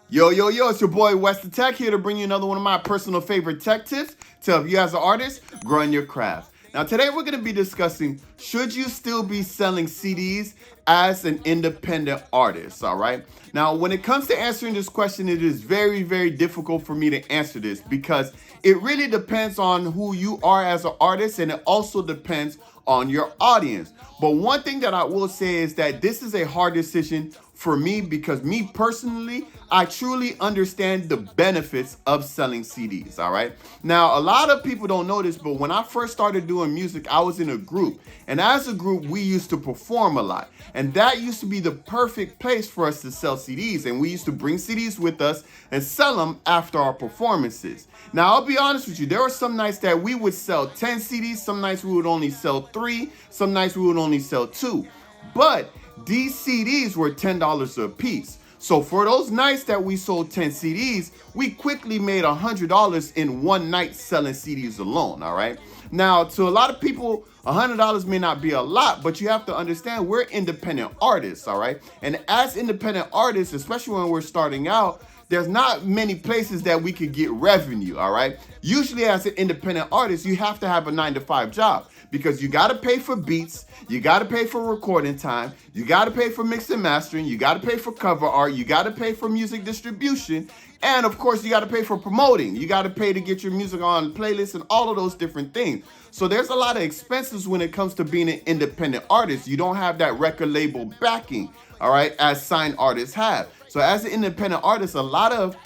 Yo, yo, yo, it's your boy Wes the Tech here to bring you another one of my personal favorite tech tips to help you as an artist grow in your craft. Now, today we're going to be discussing should you still be selling CDs as an independent artist, all right? Now, when it comes to answering this question, it is very, very difficult for me to answer this because it really depends on who you are as an artist and it also depends on your audience. But one thing that I will say is that this is a hard decision for me because me personally, I truly understand the benefits of selling CDs, all right? Now, a lot of people don't know this, but when I first started doing music, I was in a group. And as a group, we used to perform a lot. And that used to be the perfect place for us to sell CDs. And we used to bring CDs with us and sell them after our performances. Now, I'll be honest with you, there were some nights that we would sell 10 CDs, some nights we would only sell 3, some nights we would only sell 2. But these CDs were $10 a piece. So for those nights that we sold 10 CDs, we quickly made $100 in one night selling CDs alone, all right? Now, to a lot of people, $100 may not be a lot, but you have to understand we're independent artists, all right? And as independent artists, especially when we're starting out, there's not many places that we could get revenue, all right? Usually as an independent artist, you have to have a 9-to-5 job because you got to pay for beats, you got to pay for recording time, you got to pay for mix and mastering, you got to pay for cover art, you got to pay for music distribution, and of course you got to pay for promoting. You got to pay to get your music on playlists and all of those different things. So there's a lot of expenses when it comes to being an independent artist. You don't have that record label backing, all right, as signed artists have. So as an independent artist, a lot of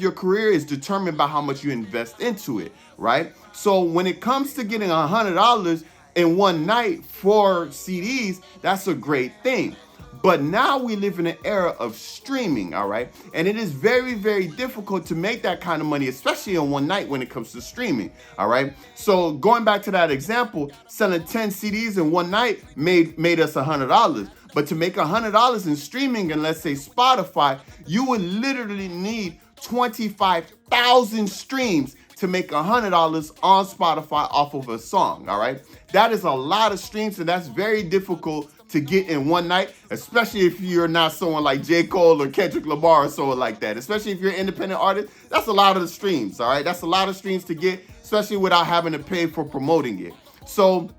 your career is determined by how much you invest into it, right? So when it comes to getting $100 in one night for CDs, that's a great thing. But now we live in an era of streaming, all right? And it is very, very difficult to make that kind of money, especially in one night when it comes to streaming, all right? So going back to that example, selling 10 CDs in one night made us $100. But to make $100 in streaming and let's say Spotify, you would literally need 25,000 streams to make $100 on Spotify off of a song, all right? That is a lot of streams and that's very difficult to get in one night, especially if you're not someone like J. Cole or Kendrick Lamar or someone like that. Especially if you're an independent artist, that's a lot of the streams, all right? That's a lot of streams to get, especially without having to pay for promoting it. So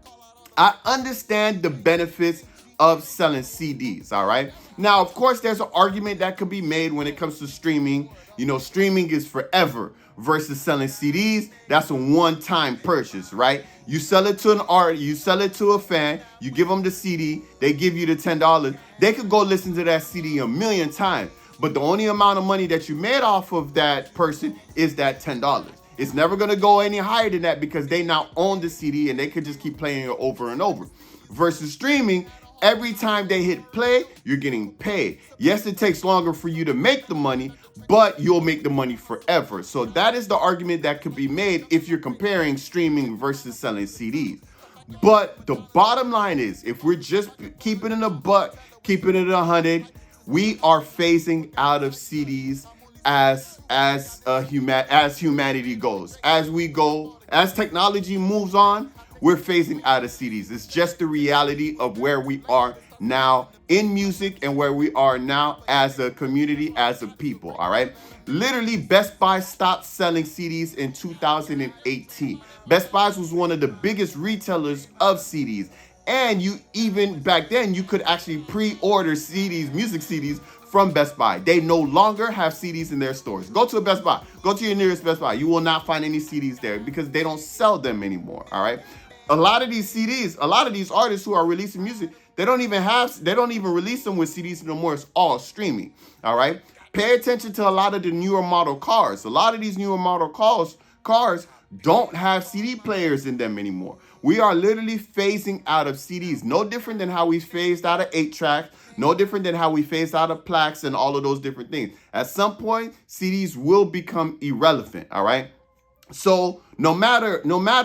I understand the benefits of selling CDs, all right? Now, of course, there's an argument that could be made when it comes to streaming. You know, streaming is forever versus selling CDs. That's a one-time purchase, right? You sell it to an artist, you sell it to a fan, you give them the CD, they give you the $10. They could go listen to that CD a million times, but the only amount of money that you made off of that person is that $10. It's never gonna go any higher than that because they now own the CD and they could just keep playing it over and over. Versus streaming, every time they hit play, you're getting paid. Yes, it takes longer for you to make the money, but you'll make the money forever. So that is the argument that could be made if you're comparing streaming versus selling CDs. But the bottom line is, if we're just keeping it a buck, keeping it 100, we are phasing out of CDs as humanity goes. As technology moves on, we're phasing out of CDs. It's just the reality of where we are now in music and where we are now as a community, as a people, all right? Literally, Best Buy stopped selling CDs in 2018. Best Buy was one of the biggest retailers of CDs. And you even back then, you could actually pre-order CDs, music CDs from Best Buy. They no longer have CDs in their stores. Go to a Best Buy. Go to your nearest Best Buy. You will not find any CDs there because they don't sell them anymore, all right? A lot of these CDs, a lot of these artists who are releasing music, they don't even release them with CDs no more. It's all streaming, all right? Pay attention to a lot of the newer model cars. A lot of these newer model cars don't have CD players in them anymore. We are literally phasing out of CDs. No different than how we phased out of 8-track, no different than how we phased out of plaques and all of those different things. At some point, CDs will become irrelevant, all right? So no matter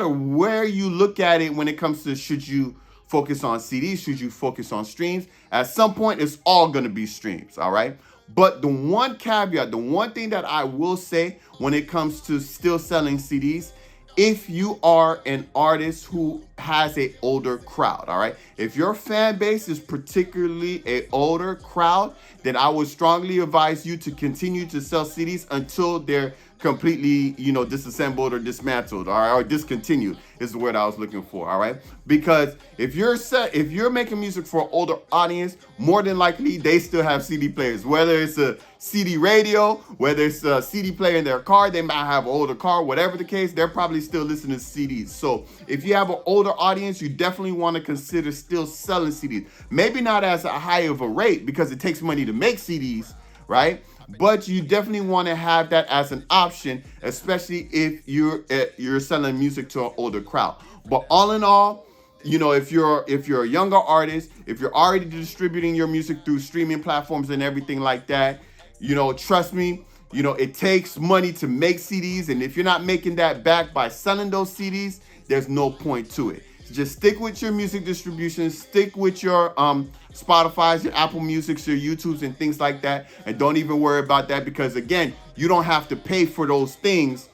where you look at it when it comes to should you focus on CDs, should you focus on streams, at some point it's all going to be streams, all right? But the one caveat, the one thing that I will say when it comes to still selling CDs if you are an artist who has a older crowd. All right, if your fan base is particularly a older crowd, then I would strongly advise you to continue to sell CDs until they're completely, disassembled or dismantled, all right, or discontinued is the word I was looking for. All right, because if you're making music for an older audience, more than likely they still have CD players, whether it's a CD radio, whether it's a CD player in their car, they might have an older car, whatever the case, they're probably still listening to CDs. So if you have an older audience, you definitely want to consider still selling CDs. Maybe not as a high of a rate because it takes money to make CDs, right? But you definitely want to have that as an option, especially if you're selling music to an older crowd. But all in all, if you're a younger artist, if you're already distributing your music through streaming platforms and everything like that, trust me, it takes money to make CDs, and if you're not making that back by selling those CDs, there's no point to it. Just stick with your music distribution, stick with your Spotify's, your Apple Musics, your YouTubes, and things like that, and don't even worry about that because, again, you don't have to pay for those things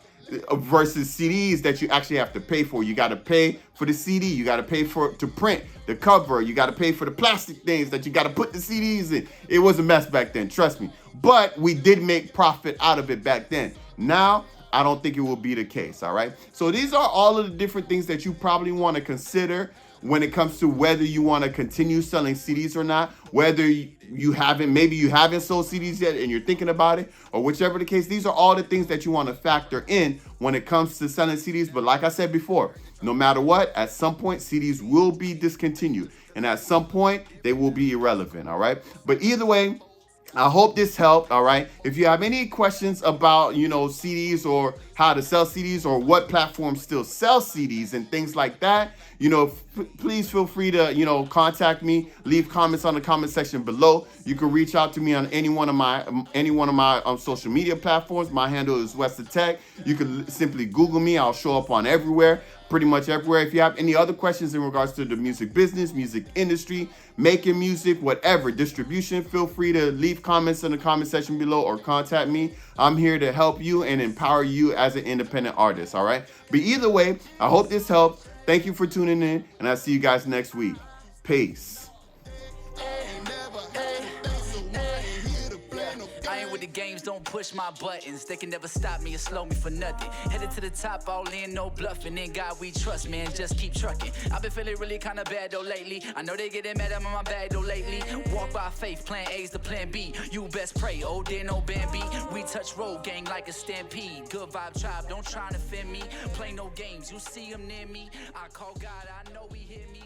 versus CDs that you actually have to pay for. You got to pay for the CD, you got to pay to print the cover, you got to pay for the plastic things that you got to put the CDs in. It was a mess back then, trust me. But we did make profit out of it back then. Now, I don't think it will be the case, all right? So these are all of the different things that you probably want to consider when it comes to whether you want to continue selling CDs or not, whether maybe you haven't sold CDs yet and you're thinking about it, or whichever the case. These are all the things that you want to factor in when it comes to selling CDs. But like I said before, no matter what, at some point, CDs will be discontinued. And at some point, they will be irrelevant, all right? But either way, I hope this helped, all right? If you have any questions about, CDs or how to sell CDs or what platforms still sell CDs and things like that, please feel free to, contact me, leave comments on the comment section below. You can reach out to me on any one of my social media platforms. My handle is WesTheTech. You can simply Google me. I'll show up on everywhere, pretty much everywhere. If you have any other questions in regards to the music business, music industry, making music, whatever, distribution, feel free to leave comments in the comment section below or contact me. I'm here to help you and empower you as an independent artist, all right? But either way, I hope this helped. Thank you for tuning in, and I'll see you guys next week. Peace. The games don't push my buttons, they can never stop me or slow me for nothing. Headed to the top, all in, no bluffing. In God we trust, man, just keep trucking. I've been feeling really kinda bad though lately. I know they getting mad, I'm on my bag though lately. Walk by faith, plan A's to plan B. You best pray, oh dear, no Bambi. We touch road gang like a stampede. Good vibe tribe, don't try to offend me. Play no games, you see them near me. I call God, I know he hear me.